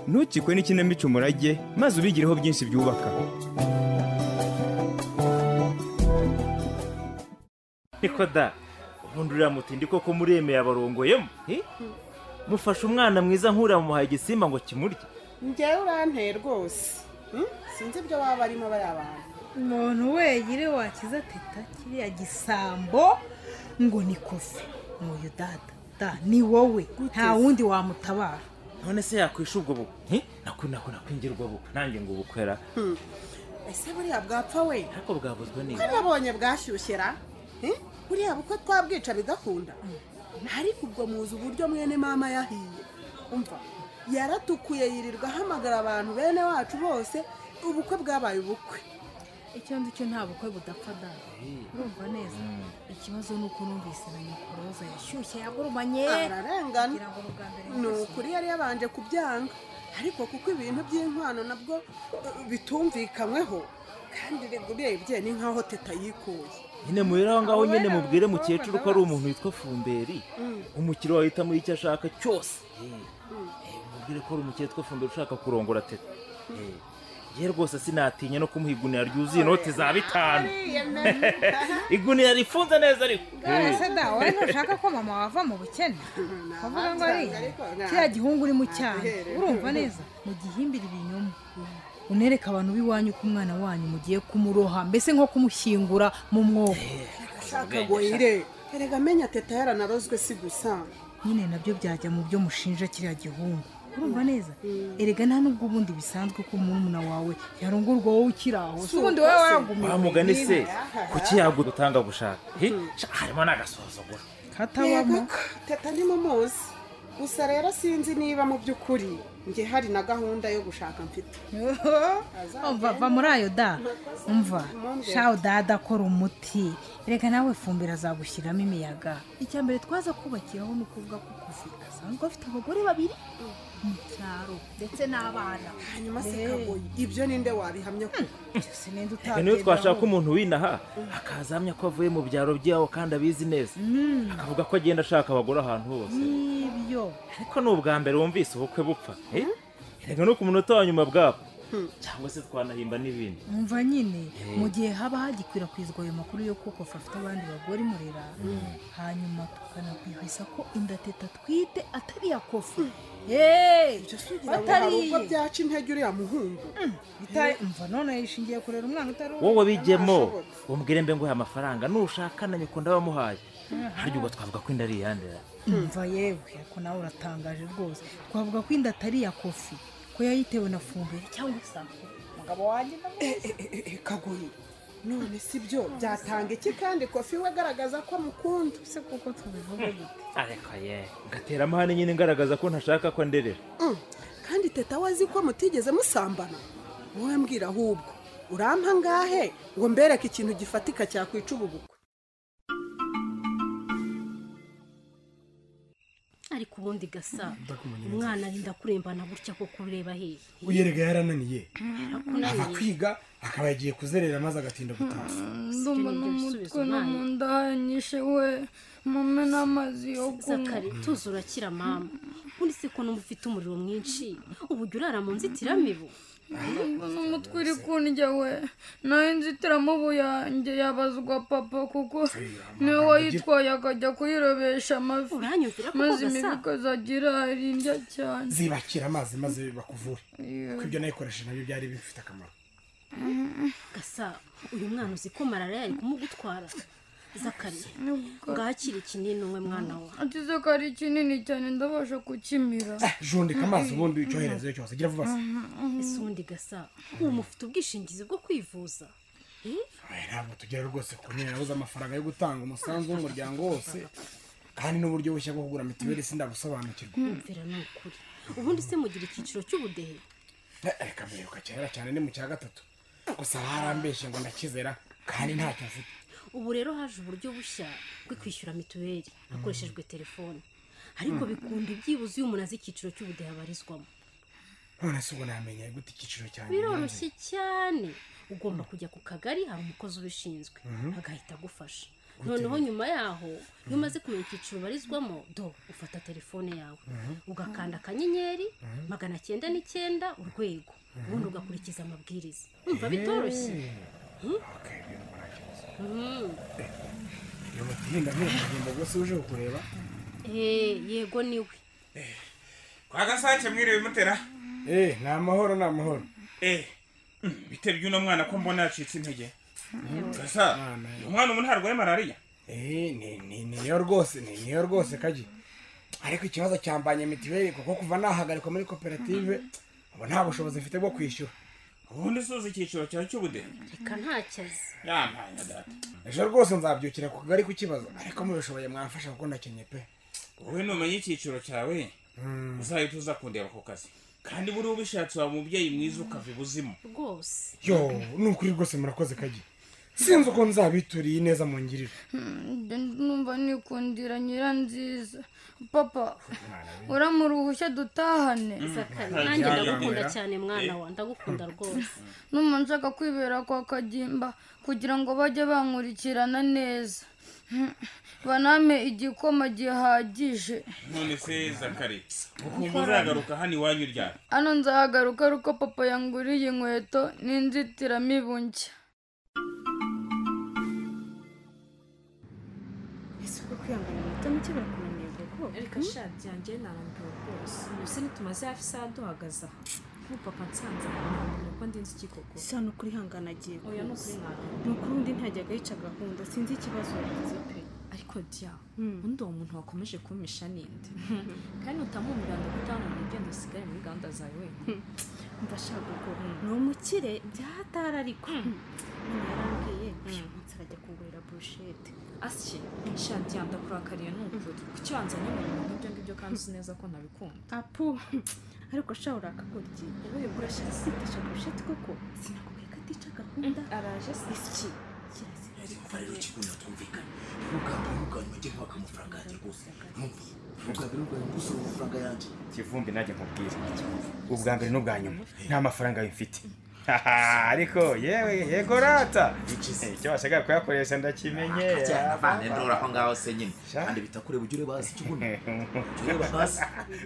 ntukikwe n'ikinamico umurage maze ubigireho byinshi byubaka. niko da ubundi uriya mutindi koko muremeye abarongoyemo mufashe umwana mwiza nk'uriya mumuhaye igisimba ngo kimurye. njyewe uranteye rwose sinzi ibyo baba barimo bariya bantu. umuntu wegire wakiza teta kiriya gisambo ngo ni kofi n'uyu dada ni wowe nta wundi wamutabara. none se yakwisha ubwo buko nakwingira ubwo buko nanjye ngo ubukwera. ese buriya bwapfa we ariko bwabuzwe neza ko nabonye bwashyushyera buriya buko twabwica bigakunda. ariko ubwo muzi uburyo mwene mama yahiye umva yaratukuye yirirwa ahamagara abantu bene wacu bose ubukwe bwabaye ubukwe. icyo nzi cyo nta bukwe budapfa da urumva neza. ikibazo ni uko numvise na nyokoroza yashyushye yagurumanye ararengana ni ukuri yari yabanje kubyanga ariko kuko ibintu by'inkwano nabwo bitumvikanyweho kandi urebye ni nkaho teta yikuye. nyine muhera aho ngaho nyine mubwire mukecuru ko ari umuntu witwa Fumberi umukire wahitamo icyo ashaka cyose. mubwire ko ari umukire witwa Fumberi ushaka kurongora teta. yewe rwose sinatinya no kumuha igunira ryuzuye inoti za 5 igunira rifunze neza ariko. ese da wowe ntushaka ko mama wava mu bukene kavuga ngo ari kiriya gihungu uri mu cyane urumva neza mu gihimbira ibinyoma unereka abantu b'iwanyu ko umwana wanyu mugiye kumuroha mbese nko kumushyingura mu mwobo. shakagoyire erega menya teta yaranarozwe si gusa nyine nabyo byajya mu byo mushinja kiriya gihungu urumva neza. erega nta nubwo ubundi bisanzwe ko murumuna wawe yarongorwa wowe ukiraho si ubundi wowe wagumye wamugani se kuki yagutanga gushaka harimo n'agasuzuguro katabamo. teta ni mumuzi gusa rero sinzi niba mu by'ukuri njye hari na gahunda yo gushaka mfite. umva va muri ayo da umva shaho dada akora umuti reka nawe Fumbira azagushyiramo imiyaga. icya mbere twaza kubakiraho ni ukuvuga ko Kofi asanzwe afite abagore 2 mu cyaro ndetse n'abana. hanyuma se kagoyi ibyo ninde wabihamya ko sinende utabyemera. niyo twashaka umuntu winaha akazamya ko avuye mu byaro by'aho kandi abizi neza akavuga ko agenda ashaka abagore ahantu hose. nibyo ariko ni ubwa mbere wumvise ubukwe bupfa erega no ku munota wa nyuma bwabo cyangwa se twanahimba n'ibindi. umva nyine mu gihe haba hagikwirakwizwa ayo makuru yo kuko afite abandi bagore murera hanyuma tukanabwihwisa ko inda teta twite atari iya Kofi. batari ubwo byaca intege uriya muhungu. umva none yishingiye kurera umwana utari wowe bijyemo umbwire mbe nguhe amafaranga nushaka na nyoko ndabamuhaye harya ubwo twavuga ko inda ari iyandera. umva yewe ko nawe uratangaje rwose twavuga ko inda atari iya Kofi ko yayitewe na Fumberi cyangwa se umugabo wanjye kagoyi none si byo byatanga iki kandi Kofi we agaragaza ko amukunda se kuko tubivuga gute. ariko ngatera amahane nyine ngaragaza ko ntashaka ko nderera. kandi teta wazi ko mutigeze musambana wowe mbwira ahubwo urampa ngahe ngo mbereke ikintu gifatika cyakwica ububukwe. ariko ubundi gasa umwana arinda kurembana gutya ko kureba hehe uyerega yarananiye ava kwiga akaba yagiye kuzerera maze agatinda gutaha. ndumva n'umutwe no mu nda hanyishe we mame n'amazi yo kunywa. Zakari tuzi urakira mama ubundi se ko numufite umuriro mwinshi uburyo urara mu nzitiramibu. n'umutwe uri kundya we nawe inzitiramubu yanjye yabazwa papa kuko niwe wayitwaye akajya kuyirobesha amafi maze imibi ikazagira arindya cyane. zibakira amazi maze bakuvure kuko ibyo nayikoresha nabyo byari bifite akamaro. gasa uyu mwana uzi ko malariya yari kumugutwara. Zakari ngakira ikinini umwe mwana we. ati Zakari kinini cyane ndabasha kukimira. jundika amazi ubundi icyoherezo cyose gira vuba se. ese ubundi gasa ubu mufite ubwishingizi bwo kwivuza? ntabwo tugera rwose ku nyine nabuze amafaranga yo gutanga umusanzu w'umuryango wose kandi n'uburyo bushya bwo kugura mitiweli sindabusobanukirwa. mvira ni ukuri ubundi se mugira icyiciro cy'ubudehe? reka mwiruka kera cyane ni mu cya 3 gusa harambeshye ngo ndakizera kandi ntacyo mfite. ubu rero haje uburyo bushya bwo kwishyura mituweli hakoreshejwe telefone ariko bikunda ibyibuze iyo umuntu azi icyiciro cy'ubudehe abarizwamo. none se ubwo namenye gute icyiciro cyane? biroroshye cyane ugomba kujya ku kagari hari umukozi ubishinzwe agahita agufasha noneho nyuma yaho iyo umaze kumenya icyiciro ubarizwamo ufata telefone yawe ugakanda akanyenyeri 909 urwego ubundi ugakurikiza amabwiriza umva bitoroshye Ngenda rwose uje kureba. Yego niwe. Kwa Gasake mwiriwe mutera? Ni amahoro. Bitebye uno mwana ko mbona yacitse intege. Gasa, umwana umuntu harwaye malaria? Niyo rwose kaji. Ariko ikibazo cyambanye mitiweli kuko kuva nahagarikwa muri koperative abo nta bushobozi mfite bwo kwishyura. Ubundi suza icyiciro cyawe cy'ubudehe. Reka ntakize. Yampanya data. Ejo rwose nzabyukira ku kagari ku kibazo ariko mubishoboye mwamfasha kuko ndakenye pe. Wowe numenye icyiciro cyawe uzahita uza kundeba ku kazi. Kandi buri ubishatse wa mubyeyi mwiza ukava ibuzima. Rwose. Yo, nukuri rwose murakoze kaji. Sinzi uko nzabituriye neza mu ngiriro. Numva nikundira Nyiranziza. Papa, uramuruhushya dutahane. Nanjye ndagukunda cyane mwana wa, ndagukunda rwose. Numva nshaka kwibera kwa Kagimba kugira ngo bajye bankurikirana neza. Baname igikoma gihagije. None se Zakari, ukumva uzagaruka hano iwanyu ryari? Hano nzahagaruka aruko papa yanguriye inkweto n'inzitiramibu nshya. kwihangana muto n'iki barakunaniye koko reka shati yanjye narambiwe rwose ubu ntitumaze hafi isaha duhagaze aha nk'upapa nsanze ahantu ko ndinze iki koko sano kuri hangana agiye oya no kuri nkana ni ukuri undi ntajyaga yica gahunda sinzi ikibazo yagize pe ariko dia undi uwo muntu wakomeje kumisha ninde kandi utamumira ndakutana mu bigenda usigaye muri gahunda zawe wenyine mbashaka ko ni umukire byahatara ariko yarambwiye umunsi arajya kugurira burushete asye shati yandakurakariye n'ukuri kuki wanzanye mu bintu nk'ibyo ngibyo kandi uzi neza ko nabikunda apu ariko sha urakagoryi ubuye burashaka kwitisha burushete koko sinakubwiye ko atica gahunda araje iki Fare chikuna tumvika. Nuka njye kwaka amafaranga yanjye rwose. Nuka ngusura amafaranga yanjye. Kivumbi najye nkubwira. Ubwa mbere n'ubwa nyuma nta mafaranga mfite. Ariko yego rata. Icyo washaka kuyakoresha ndakimenye. Abana ndora aho ngaho se nyine. Kandi bitakure bujure bazi kiguna. Jure bazi.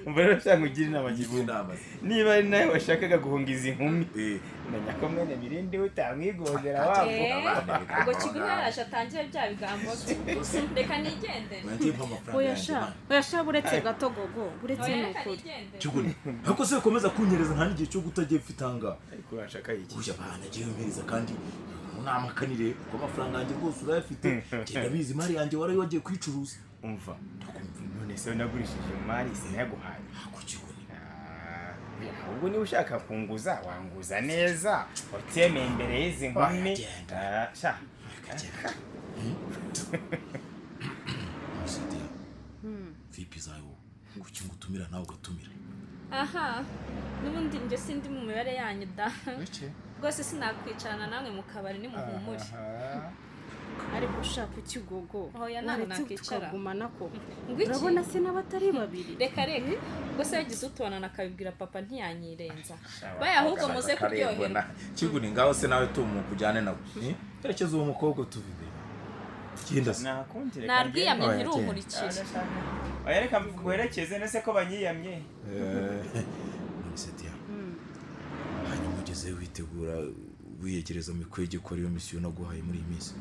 Mbere cyangwa inama givunda. Niba ari nawe washakaga guhungiza inkumi. Menya ko mwene Mirindi utamwigondera wabo. Ubwo kiguna yaraje atangiye bya bigambo. Reka nigende. Oya sha buretse gato gogo. Buretse n'ukuri. Kiguna. Hako se komeza kunyereza nta n'igihe cyo gutagiye mfitanga. Ariko urashaka iki? Kuja bana giye mpereza kandi unamakanire ko amafaranga yanjye rwose urayafite. Genda bizi mari yanjye wari wagiye kwicuruza. Umva. None se nagurishije mari sinaguhaye. Ubwo ni ushaka kunguza wanguza neza uteme imbere y'izi nkumi sha vipi zayo kuki ngutumira nawe ugatumira aha nubundi nje sindi mu mibare yanyu da rwose sinakwicarana namwe mu kabari ni muhumure ariko ushaka ikigogo oya ntabwo nakicara tukagumana ko urabona se n'abatari babiri reka gusa yagize utubona nakabibwira papa ntiyanyirenza baya ahubwo muze kuryoherwa kiguni ngaho se nawe tumu kujyane nawe terekeza uwo mukobwa tuvide genda se narbwiyamye ntirumurikire oya reka mwerekeze nese ko banyiyamye Setia hanyuma ugeze witegura wiyegereza mikwege ko ariyo misiyo naguhaye muri iyi minsi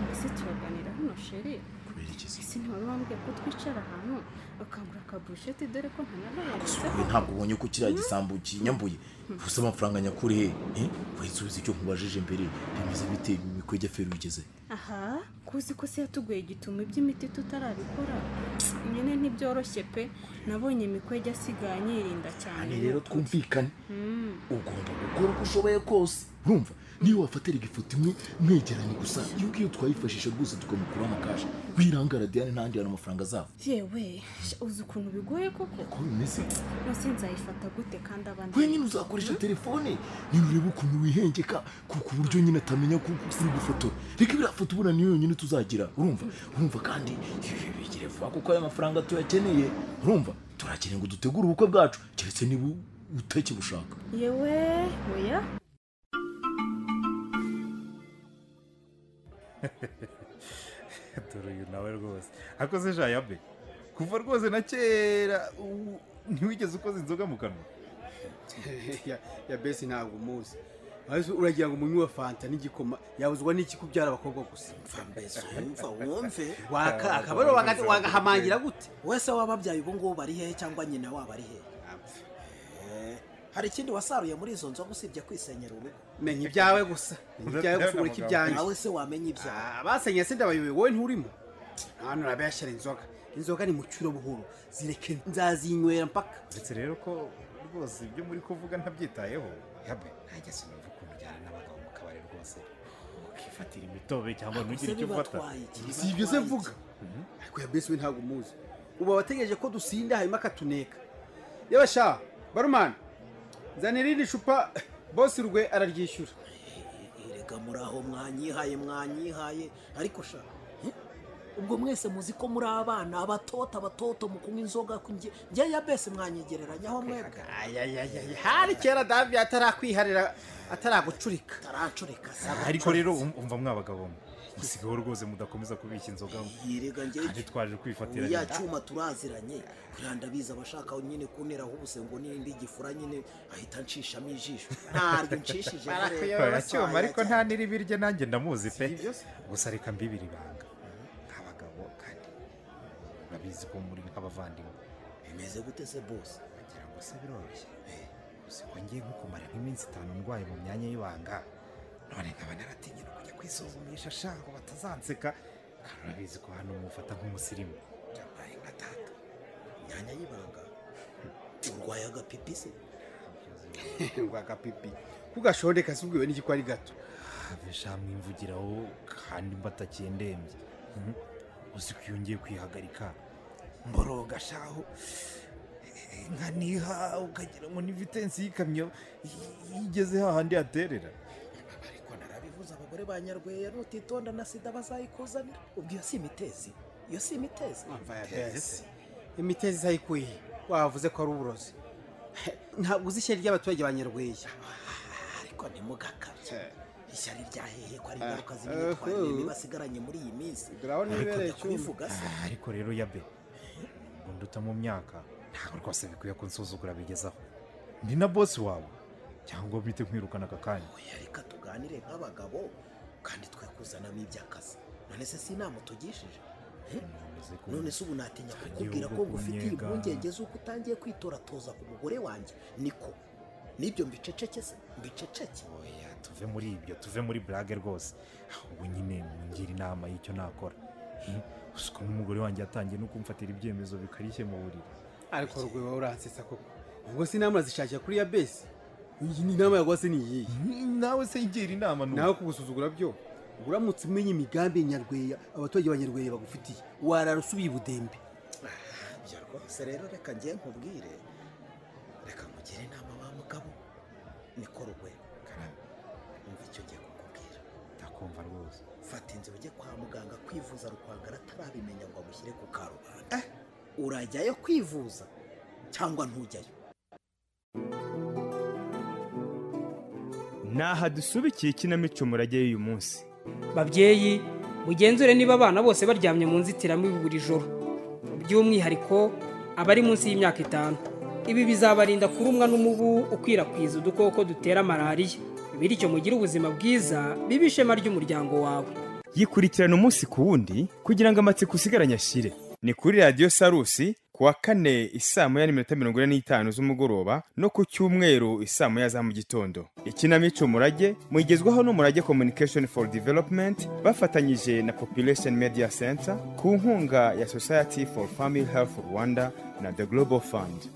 mbese turaganira hano sheri kubera iki ese ntiwari wambwiye ko twicara ahantu bakangura akaburushete dore ko ntanabayaritse ntabwo ubonye ko kiriya gisambu kinyambuye gusa amafaranga nyakuri he wahise icyo nkubajije mbere bimeze bite mikwege feru bigeze aha kuzi ko se yatuguye igituma iby'imiti tutarabikora nyine ntibyoroshye pe nabonye mikwege asigaye anyirinda cyane rero twumvikane ugomba gukora uko ushoboye kose urumva niyo wafatira igifoto imwe mwegeranye gusa iyo twayifashisha rwose tukamukura amakaje wirangara Diane ntandi yana amafaranga azava yewe uzi ukuntu bigoye koko ko bimeze nose nzayifata gute kandi abandi we nyine uzakoresha telefone niba ureba ukuntu wihengeka ku buryo nyine atamenya ko uri gufotora reka biriya foto ubona niyo yonyine tuzagira urumva kandi bigire vuba kuko aya mafaranga tuyakeneye urumva turakeneye ngo dutegure ubukwe bwacu keretse niba utakibushaka yewe oya dore uyu nawe rwose akoze jayabe kuva rwose na kera ntiwigeze ukoze inzoga mu kanwa. Ya besi ntabwo umuzi uragira ngo umunywi wa fanta n'igikoma yabuzwa n'iki kubyara abakobwa gusa. Mbese wumve akabaro wagahamangira gute wese wababyaye ubu ngubu bari hehe cyangwa nyina waba ari hehe? Hari ikindi wasaruye muri izo nzoga usibye kwisenyera urugo? Menya ibyawe gusa ureka ibyanjye. Nawe se wamenya ibyawe? Abasenye se ndabayobewe wowe nturimo. Hano urabeshyira inzoga ni mu cyuro buhoro zireke nzazinywera mpaka. Ndetse rero ko rwose ibyo muri kuvuga ntabyitayeho yabe ntajya sinumva ukuntu ujyana n'abagabo mu kabari rwose ukifatira imitobe cyangwa ntugire icyo ufata. Si ibyo se mvuga ariko ya besi we ntabwo umuzi ubu abategereje ko dusinda hanyuma akatuneka. Yewe sha barumana zanira irindi cupa bosi rwe araryishyura. Erega muraho mwanyihaye ariko sha ubwo mwese muzi ko muri abana abatoto mu kunywa inzoga njye ya bese mwanyegereranya aho mwebwe. Hari kera Davi atarakwiharira ataragucurika. Ariko rero umva mwabagabo musigaho rwose mudakomeza kubishya inzoga. Yirega njye kandi twaje kwifatira ya cyuma turaziranye kurandabiza abashaka nyine kuneraho ubusengo n'indi gifura nyine ahita nshishamo ijisho ntaryo nshishije rero cyuma ariko nta niribirye nanjye ndamuzi pe gusa reka mbibiri banga nk'abagabo kandi urabizi ko muri nk'abavandimwe. Bimeze gute se boss? Kugira ngo se biroroshye gusa ko ngiye nko kumara nk'iminsi 5 ndwaye mu myanya y'ibanga none nkaba naratinye no kujya kwisuzumisha shango batazanseka. Urabizi ko hano mufata nk'umusirimu cyambaye nka tata myanya y'ibanga urwaye agapipi se? Agapipi kugashondeka se ubwiwe n'iki ko ari gato abesha mwimvugiraho kandi mbatakiye ndembye. Uzi ko yongeye kwihagarika mboroga shaho nkaniha ukagira ngo ni vitensi y'ikamyo yigeze hahandi aterera. Ariko narabivuze abagore ba Nyarweya nutitonda na sida bazayikuzanira. Ubwo iyo si imitezi imitezi sayikuye wavuze ko ari uburozi. Ntabwo uzi ishyari ry'abaturage ba Nyarweya. Ariko ntimugakabye ishyari ryahehe ko ari ingaruka z'imyitwarire mibi basigaranye muri iyi minsi. Ariko rero yabe nduta mu myaka ntabwo rwose bikwiye ko nsuzugura bigezaho. Ndi na boss wawe cyangwa bite kwirukana aka kanya? Reka tuganire nk'abagabo kandi twe kuzanamo iby'akazi. None se si inama utugishije? None se ubu natinya kukubwira ko ngufitiye impungenge z'uko utangiye kwitoratoza ku mugore wanjye niko nibyo mbiceceke se mbiceceke? Oya tuve muri ibyo tuve muri blague rwose ubu nyine ngira inama y'icyo nakora. Usuko n'umugore wanjye yatangiye no kumfatira ibyemezo bikarishye mu buriri. Ariko rugwe wa uransesa koko ubwo si inama zishakira kuri ya besi. Iyi ni inama yagwase ni iyi nawe se igira inama nawe kugusuzugura byo uramutse umenye imigambi Nyarweya abaturage ba Nyarweya bagufitiye wararusubiye budembe. Byo rwose rero reka ngiye nkubwire reka mugire inama ba mugabo niko rugwe umva icyo ngiye kukubwira. Ndakumva rwose. Fata inzira ujye kwa muganga kwivuza Rukwangara atarabimenya ngo agushyire ku karubanda. Urajyayo kwivuza cyangwa ntujyayo? Naha dusubikiye ikinamico murage y'uyu munsi. Babyeyi mugenzure niba abana bose baryamye mu nzitiramibu buri joro by'umwihariko abari munsi y'imyaka 5. Ibi bizabarinda kurumwa n'umubu ukwirakwiza udukoko dutera malariya. Bityo mugire ubuzima bwiza bibe ishema ry'umuryango wawe. Yikurikirana umunsi ku wundi kugira ngo amatsiko usigaranye ashire. Ni kuri Radio Sarusi kuwa 4 1:45 z'umugoroba no ku cyumweru 1 za mu gitondo. Ikinamico murage mugezwaho n'umurage Communication for Development bafatanyije na Population Media Center ku nkunga ya Society for Family Health Rwanda na The Global Fund.